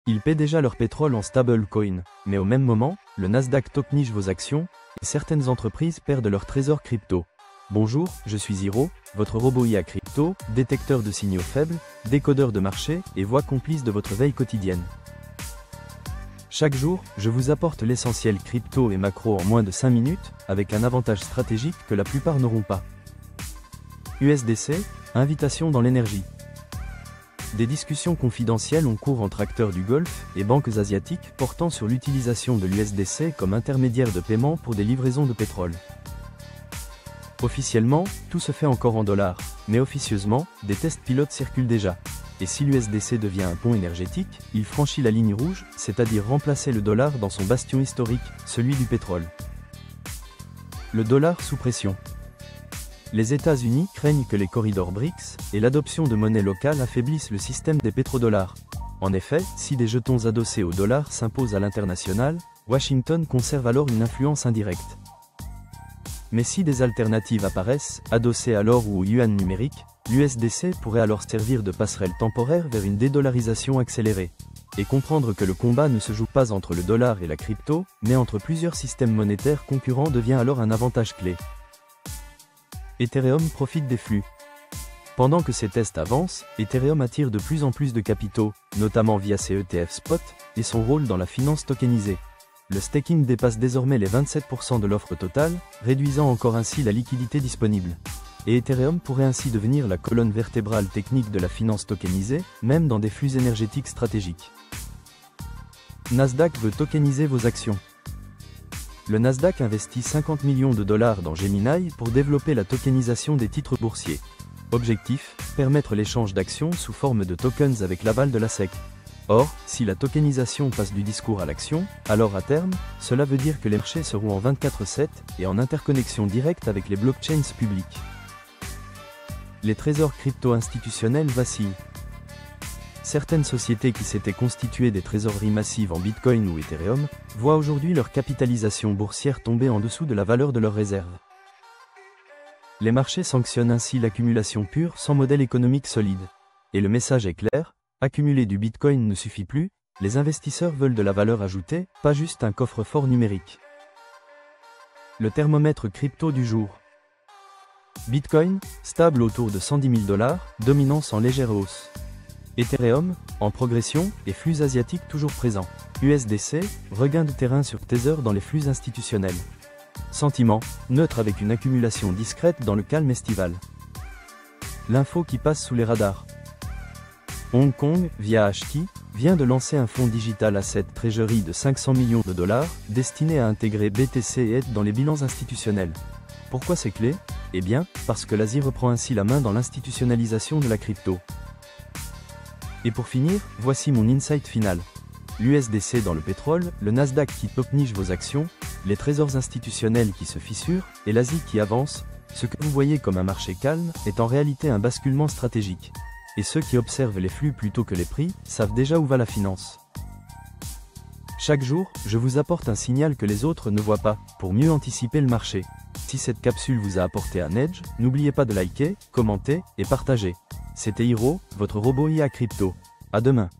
Ils paient déjà leur pétrole en stablecoin, mais au même moment, le Nasdaq tokenise vos actions, et certaines entreprises perdent leur trésor crypto. Bonjour, je suis Zero, votre robot IA crypto, détecteur de signaux faibles, décodeur de marché et voix complice de votre veille quotidienne. Chaque jour, je vous apporte l'essentiel crypto et macro en moins de 5 minutes, avec un avantage stratégique que la plupart n'auront pas. USDC, invitation dans l'énergie. Des discussions confidentielles ont cours entre acteurs du Golfe et banques asiatiques portant sur l'utilisation de l'USDC comme intermédiaire de paiement pour des livraisons de pétrole. Officiellement, tout se fait encore en dollars, mais officieusement, des tests pilotes circulent déjà. Et si l'USDC devient un pont énergétique, il franchit la ligne rouge, c'est-à-dire remplacer le dollar dans son bastion historique, celui du pétrole. Le dollar sous pression. Les États-Unis craignent que les corridors BRICS et l'adoption de monnaie locale affaiblissent le système des pétrodollars. En effet, si des jetons adossés au dollar s'imposent à l'international, Washington conserve alors une influence indirecte. Mais si des alternatives apparaissent, adossées à l'or ou au yuan numérique, l'USDC pourrait alors servir de passerelle temporaire vers une dédollarisation accélérée. Et comprendre que le combat ne se joue pas entre le dollar et la crypto, mais entre plusieurs systèmes monétaires concurrents devient alors un avantage clé. Ethereum profite des flux. Pendant que ces tests avancent, Ethereum attire de plus en plus de capitaux, notamment via ses ETF spot, et son rôle dans la finance tokenisée. Le staking dépasse désormais les 27% de l'offre totale, réduisant encore ainsi la liquidité disponible. Et Ethereum pourrait ainsi devenir la colonne vertébrale technique de la finance tokenisée, même dans des flux énergétiques stratégiques. Nasdaq veut tokeniser vos actions. Le Nasdaq investit 50 millions de dollars dans Gemini pour développer la tokenisation des titres boursiers. Objectif, permettre l'échange d'actions sous forme de tokens avec l'aval de la SEC. Or, si la tokenisation passe du discours à l'action, alors à terme, cela veut dire que les marchés seront en 24/7 et en interconnexion directe avec les blockchains publiques. Les trésors crypto institutionnels vacillent. Certaines sociétés qui s'étaient constituées des trésoreries massives en Bitcoin ou Ethereum, voient aujourd'hui leur capitalisation boursière tomber en dessous de la valeur de leurs réserves. Les marchés sanctionnent ainsi l'accumulation pure sans modèle économique solide. Et le message est clair, accumuler du Bitcoin ne suffit plus, les investisseurs veulent de la valeur ajoutée, pas juste un coffre-fort numérique. Le thermomètre crypto du jour. Bitcoin, stable autour de 110 000 $, dominance en légère hausse. Ethereum, en progression, et flux asiatiques toujours présents. USDC, regain de terrain sur Tether dans les flux institutionnels. Sentiment, neutre avec une accumulation discrète dans le calme estival. L'info qui passe sous les radars. Hong Kong, via HT, vient de lancer un fonds digital asset treasury de 500 millions de dollars, destiné à intégrer BTC et ETH dans les bilans institutionnels. Pourquoi c'est clé? Eh bien, parce que l'Asie reprend ainsi la main dans l'institutionnalisation de la crypto. Et pour finir, voici mon insight final. L'USDC dans le pétrole, le Nasdaq qui tokenise vos actions, les trésors institutionnels qui se fissurent, et l'Asie qui avance, ce que vous voyez comme un marché calme, est en réalité un basculement stratégique. Et ceux qui observent les flux plutôt que les prix, savent déjà où va la finance. Chaque jour, je vous apporte un signal que les autres ne voient pas, pour mieux anticiper le marché. Si cette capsule vous a apporté un edge, n'oubliez pas de liker, commenter et partager. C'était Hiro, votre robot IA crypto. À demain.